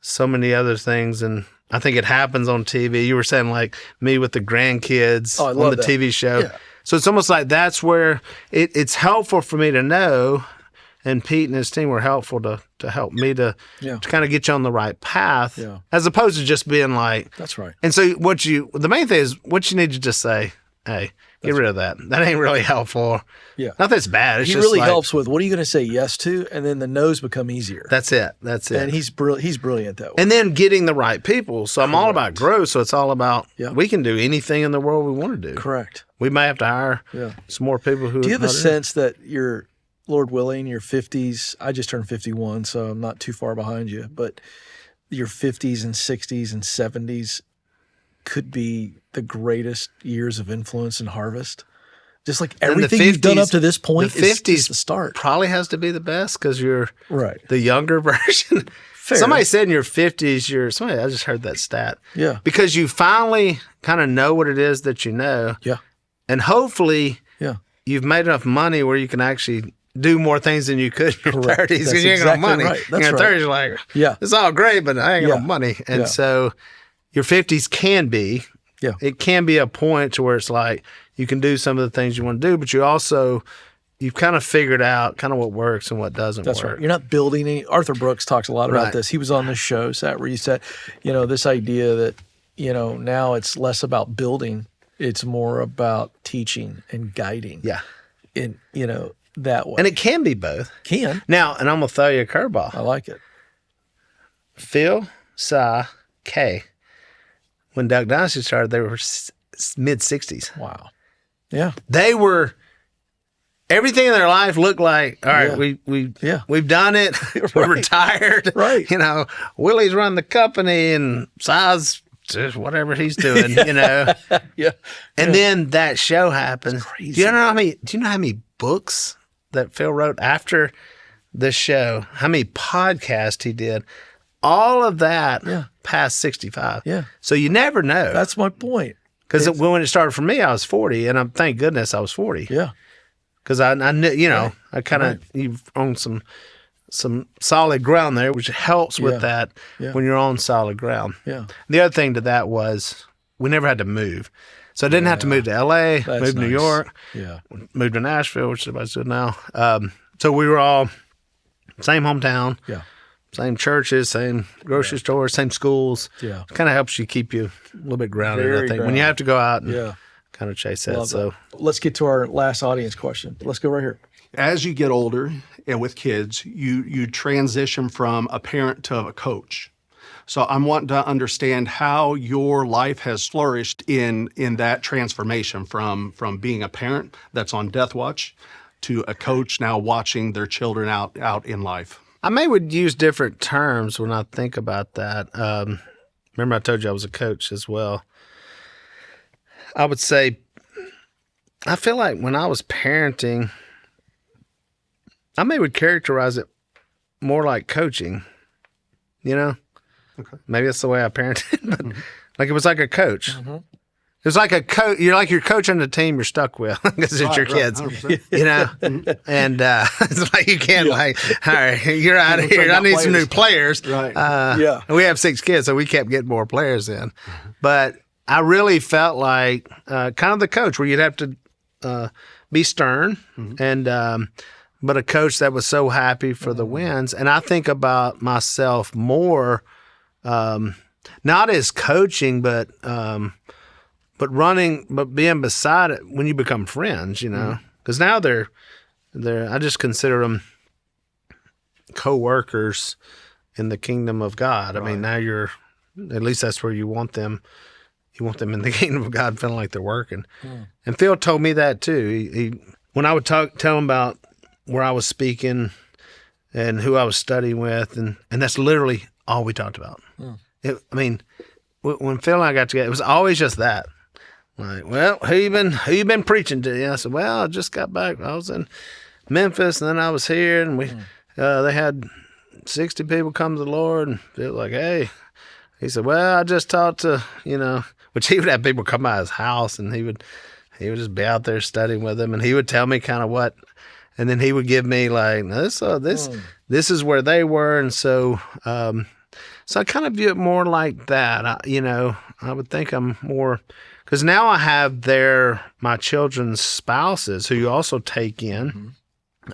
so many other things. And I think it happens on TV. You were saying like me with the grandkids on the TV show. Yeah. So it's almost like that's where it's helpful for me to know, and Pete and his team were helpful to help me to kind of get you on the right path, as opposed to just being like, that's right. And so the main thing is what you need to just say, hey, get rid of that. That ain't really helpful. Yeah. Not that it's bad. It's he just really like, helps with what are you going to say yes to, and then the no's become easier. That's it. And he's brilliant that way. And then getting the right people. So I'm all about growth. So it's all about we can do anything in the world we want to do. Correct. We may have to hire some more people who. Do you have a sense that you're, Lord willing, your 50s? I just turned 51, so I'm not too far behind you. But your 50s and 60s and 70s could be the greatest years of influence and harvest. Just like everything you've done up to this point, the 50s is the start. Probably has to be the best because you're the younger version. Fair. Somebody said in your 50s, I just heard that stat. Yeah. Because you finally kind of know what it is that you know. Yeah. And hopefully you've made enough money where you can actually do more things than you could in your 30s because you ain't got no money. Right. In your 30s, you're like, it's all great, but I ain't got no money. And so your 50s can be, it can be a point to where it's like you can do some of the things you want to do, but you've kind of figured out kind of what works and what doesn't work. That's right. You're not building any. Arthur Brooks talks a lot about this. He was on this show, where you said, this idea that, now it's less about building. It's more about teaching and guiding. Yeah. In, that way. And it can be both. Can. Now, and I'm going to throw you a curveball. I like it. Phil, Si, Kay. When Duck Dynasty started, they were mid-60s. Wow. Yeah. They were, everything in their life looked like, all right, Yeah. we've done it. We're retired. Right. You know, Willie's run the company and Si's just whatever he's doing, you know. Yeah. And then that show happens. crazy. Do you know how many books that Phil wrote after the show? How many podcasts he did? All of that past 65. Yeah. So you never know. That's my point. Because when it started for me, I was 40, and thank goodness I was 40. Yeah. Because I knew, you know, I kind of you've on some solid ground there, which helps with that when you're on solid ground. Yeah. The other thing to that was we never had to move. So I didn't have to move to LA, move to New nice. York, moved to Nashville, which everybody's doing now. So we were all same hometown, same churches, same grocery stores, same schools. Yeah. Kind of helps you keep you a little bit grounded, Very I think, when you have to go out and kind of chase that. Love So that. Let's get to our last audience question. Let's go right here. As you get older and with kids, you transition from a parent to a coach. So I'm wanting to understand how your life has flourished in that transformation from being a parent that's on death watch to a coach now watching their children out in life. I would use different terms when I think about that. Remember I told you I was a coach as well. I would say, I feel like when I was parenting, I would characterize it more like coaching, you know? Okay. Maybe that's the way I parented, but like it was like a coach. It was like a coach. You're coaching the team you're stuck with because it's your kids, 100%. you know? And it's like you can't all right, you're out of here. I need some new players. Right. And we have 6 kids, so we kept getting more players in. But I really felt like kind of the coach where you'd have to be stern and but a coach that was so happy for the wins. And I think about myself more, not as coaching, but running, but being beside it when you become friends, you know, because now they're, I just consider them co-workers in the kingdom of God. I mean, now at least that's where you want them. You want them in the kingdom of God feeling like they're working. And Phil told me that too. He when I would tell him about where I was speaking and who I was studying with, and that's literally all we talked about. When Phil and I got together, it was always just that. Like, well, who you been preaching to? And I said, well, I just got back. I was in Memphis, and then I was here, and they had 60 people come to the Lord, and Phil was like, hey. He said, well, I just talked to, you know, which he would have people come by his house, and he would just be out there studying with them, and he would tell me kind of what, and then he would give me like, this is where they were, and so I kind of view it more like that. I would think I'm more, because now I have my children's spouses who you also take in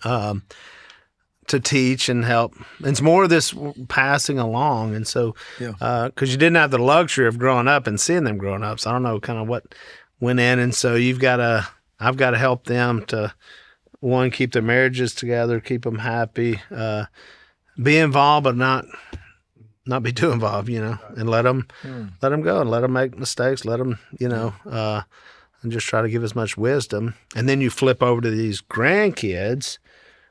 to teach and help. It's more of this passing along, and so because you didn't have the luxury of growing up and seeing them growing up, so I don't know kind of what went in, and so I've got to help them to, one, keep their marriages together, keep them happy, be involved, but not be too involved, you know, and let them go and let them make mistakes, let them, you know, and just try to give as much wisdom. And then you flip over to these grandkids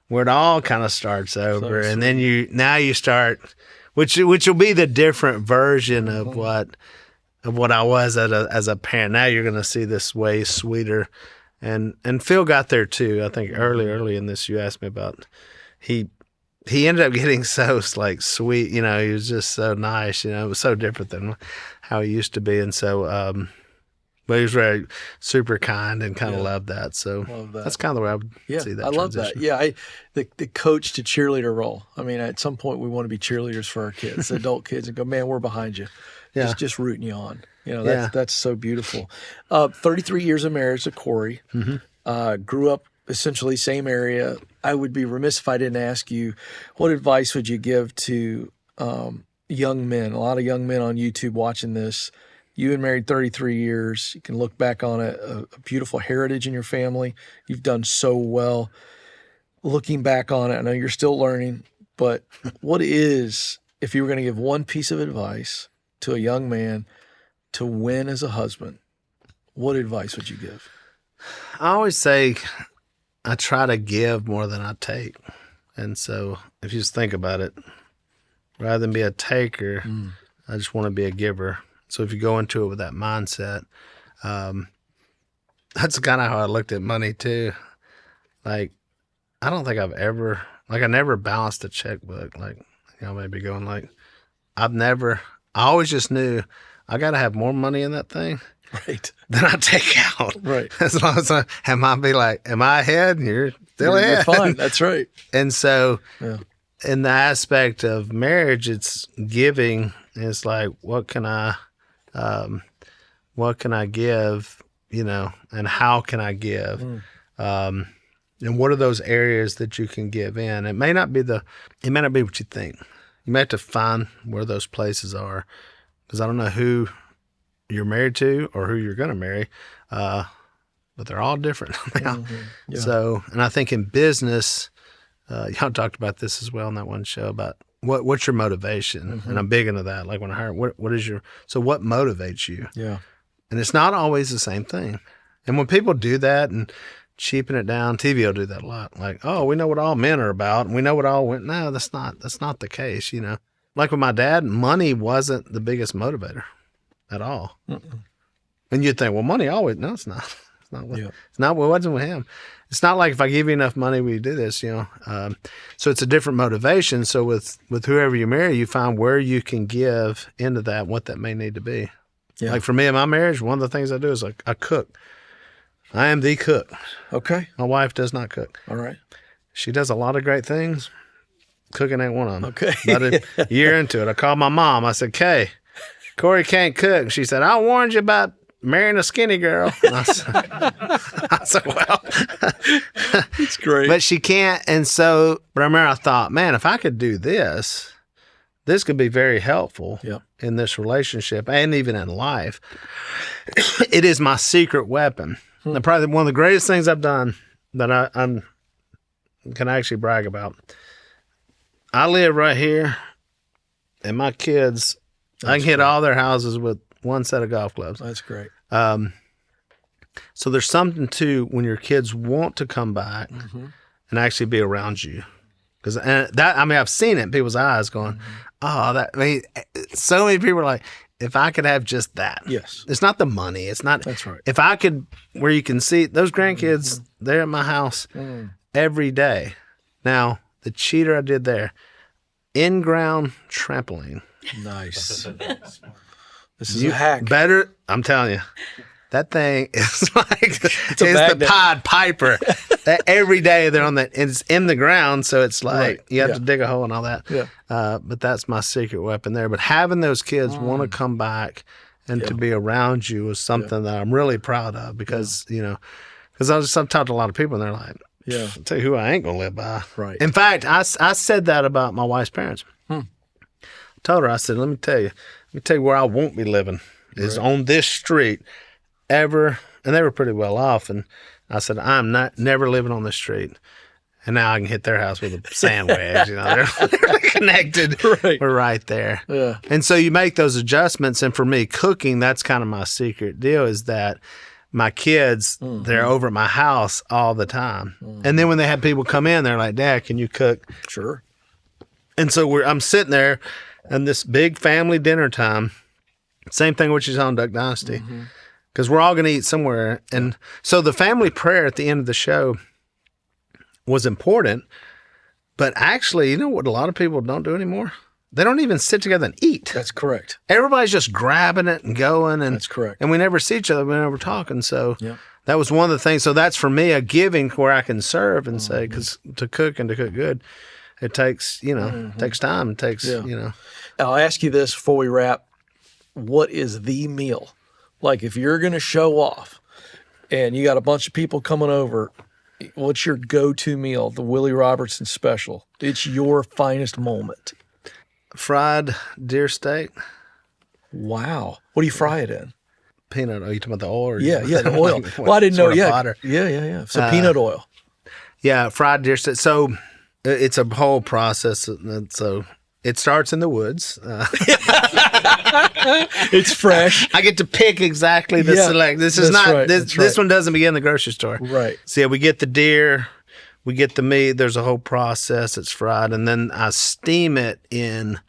where it all kind of starts over, and then you start, which will be the different version of what I was as a parent. Now you're going to see this way sweeter. And Phil got there too. I think early in this, you asked me about, he ended up getting so like sweet, you know, he was just so nice, you know, it was so different than how he used to be. And so, but he was very super kind and kind of loved that. So that's kind of the way I would see that. I love that. Yeah. The coach to cheerleader role. I mean, at some point we want to be cheerleaders for our kids, adult kids, and go, man, we're behind you. Yeah. Just rooting you on. You know, that's so beautiful. 33 years of marriage to Corey. Grew up essentially same area. I would be remiss if I didn't ask you, what advice would you give to young men? A lot of young men on YouTube watching this. You been married 33 years. You can look back on a beautiful heritage in your family. You've done so well. Looking back on it, I know you're still learning, but what is, if you were going to give one piece of advice to a young man to win as a husband, What advice would you give? I always say I try to give more than I take. And so if you just think about it, rather than be a taker, I just want to be a giver. So if you go into it with that mindset, that's kind of how I looked at money too. Like, I don't think I've ever, like, I never balanced a checkbook. Like, you know, maybe going like, I always just knew I got to have more money in that thing. Right. Than I take out. Right. As long as am I ahead? You're still ahead. You're fine. That's right. And so Yeah. in the aspect of marriage, it's giving. It's like, what can I give, you know, and how can I give? And what are those areas that you can give in? It may not be what you think. You may have to find where those places are, because I don't know who you're married to or who you're going to marry, but they're all different. Yeah. So, and I think in business, y'all talked about this as well in that one show about what's your motivation, and I'm big into that. Like when I hire, what motivates you? Yeah. And it's not always the same thing. And when people do that and cheapen it down, TV will do that a lot. Like, oh, we know what all men are about, and we know what all went. No, that's not the case. You know, like with my dad, money wasn't the biggest motivator at all. And you'd think, well, money always. No, it's not. It's not. It's not. What wasn't with him. It's not like if I give you enough money, we do this. You know. So it's a different motivation. So with whoever you marry, you find where you can give into that, what that may need to be. Yeah. Like for me in my marriage, one of the things I do is like I cook. I am the cook. Okay. My wife does not cook. All right. She does a lot of great things. Cooking ain't one of them. Okay. About a year into it, I called my mom. I said, Kay, Corey can't cook. She said, I warned you about marrying a skinny girl. And I said, well. It's great. But she can't. And so, but I remember I thought, man, if I could do this could be very helpful in this relationship and even in life. It is my secret weapon. And probably one of the greatest things I've done that I can actually brag about. I live right here, and my kids, I can hit all their houses with one set of golf clubs. That's great. So there's something to when your kids want to come back and actually be around you. Because I've seen it in people's eyes going, so many people are like, if I could have just that. Yes. It's not the money. It's not. That's right. If I could, where you can see those grandkids, they're at my house every day. Now, the cheater I did there, in-ground trampoline. Nice. This is a hack. Better, I'm telling you. That thing is like, it's the magnet. Pied Piper. That every day they're on that, it's in the ground, so it's like you have to dig a hole and all that. Yeah. But that's my secret weapon there. But having those kids want to come back and to be around you is something that I'm really proud of because, you know, because I've talked to a lot of people and they're like, I'll tell you who I ain't going to live by. Right. In fact, I said that about my wife's parents. I told her, I said, let me tell you where I won't be living is on this street ever. And they were pretty well off. And I said, I'm never living on this street. And now I can hit their house with a sand wedge. You know, they're connected. Right. We're right there. Yeah. And so you make those adjustments. And for me, cooking, that's kind of my secret deal is that my kids, they're over at my house all the time. And then when they have people come in, they're like, Dad, can you cook? Sure. And so I'm sitting there and this big family dinner time. Same thing what you saw on Duck Dynasty. Because we're all going to eat somewhere. And so the family prayer at the end of the show was important. But actually, you know what a lot of people don't do anymore? They don't even sit together and eat. That's correct. Everybody's just grabbing it and going. And That's correct. And we never see each other. We never talk. And so that was one of the things. So that's for me a giving where I can serve and say, because to cook and to cook good, it takes, takes time. It takes, I'll ask you this before we wrap. What is the meal? Like if you're going to show off and you got a bunch of people coming over, what's your go-to meal? The Willie Robertson special. It's your finest moment. Fried deer steak. Wow. What do you fry it in? Peanut. Are you talking about the oil? Or Yeah, the oil. Well, I didn't know. Yeah. Butter? Yeah. So peanut oil. Yeah, fried deer steak. So it's a whole process. And so It starts in the woods. It's fresh. I get to pick exactly the select. This is that's not right, this. that's This right. one doesn't begin in the grocery store. Right. So yeah, we get the deer, we get the meat. There's a whole process. It's fried, and then I steam it in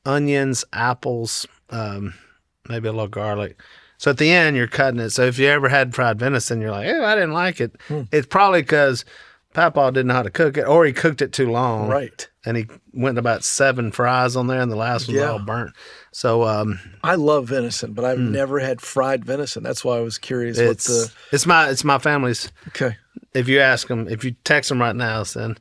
onions, apples, maybe a little garlic. So at the end, you're cutting it. So if you ever had fried venison, you're like, "Oh, I didn't like it." It's probably because Papa didn't know how to cook it, or he cooked it too long. Right. And he went about 7 fries on there, and the last one was all burnt. So I love venison, but I've never had fried venison. That's why I was curious. it's my family's. Okay. If you ask them, if you text them right now, then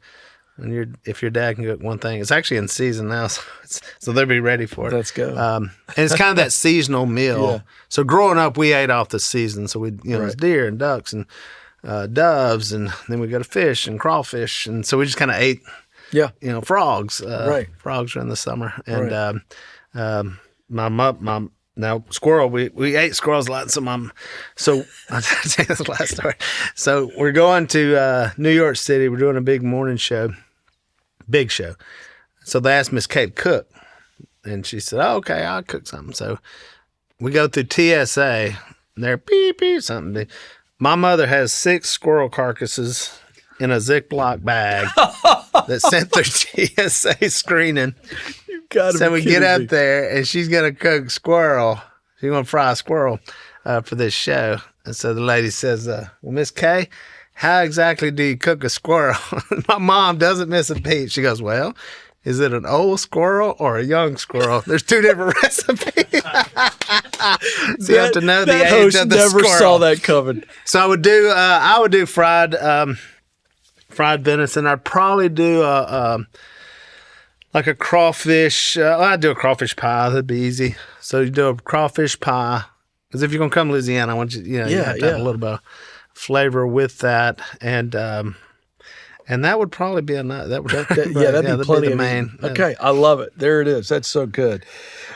if your dad can cook one thing, it's actually in season now, so they'll be ready for it. Let's go. And it's kind of that seasonal meal. Yeah. So growing up, we ate off the season. So it was deer and ducks and doves, and then we go to fish and crawfish, and so we just kind of ate. Yeah. Frogs. Right. Frogs during the summer, and my now squirrel. We ate squirrels a lot. So I'll tell you this last story. So we're going to New York City. We're doing a big morning show, big show. So they asked Miss Kate to cook, and she said, "Oh, okay, I'll cook something." So we go through TSA. And they're beep beep something. My mother has 6 squirrel carcasses in a Ziploc bag that sent through TSA screening. So we get up there, and she's going to cook squirrel. She's going to fry a squirrel for this show. And so the lady says, well, Miss Kay, how exactly do you cook a squirrel? My mom doesn't miss a beat. She goes, well, is it an old squirrel or a young squirrel? There's 2 different recipes. So you have to know the age of the never squirrel. saw that coming. So I would do fried venison. I'd probably do like a crawfish. I'd do a crawfish pie. That'd be easy. So you do a crawfish pie, because if you're gonna come to Louisiana, I want you have to have a little bit of flavor with that, and that would probably be enough. That'd be plenty the of main. Okay, I love it. There it is. That's so good.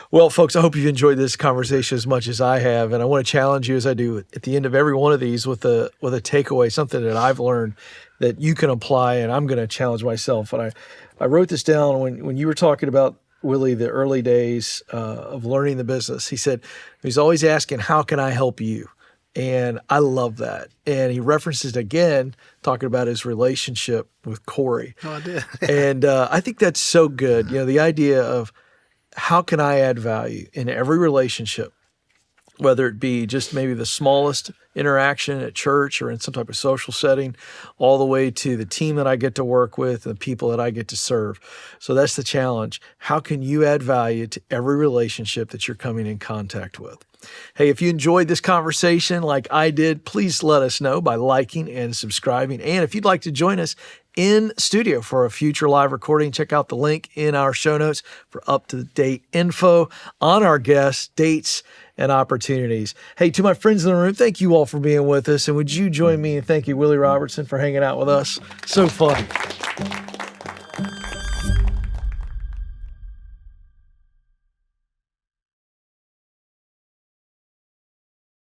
Well, folks, I hope you've enjoyed this conversation as much as I have, and I want to challenge you, as I do at the end of every one of these, with a takeaway, something that I've learned that you can apply, and I'm going to challenge myself. And I wrote this down when you were talking about, Willie, the early days of learning the business. He said he's always asking, "How can I help you?" And I love that. And he references it again, talking about his relationship with Corey. Oh, I did. And I think that's so good. The idea of how can I add value in every relationship, whether it be just maybe the smallest interaction at church or in some type of social setting, all the way to the team that I get to work with, the people that I get to serve. So that's the challenge. How can you add value to every relationship that you're coming in contact with? Hey, if you enjoyed this conversation like I did, please let us know by liking and subscribing. And if you'd like to join us in studio for a future live recording, check out the link in our show notes for up-to-date info on our guests, dates, and opportunities. Hey, to my friends in the room, thank you all for being with us. And would you join me in thanking Willie Robertson for hanging out with us? So fun.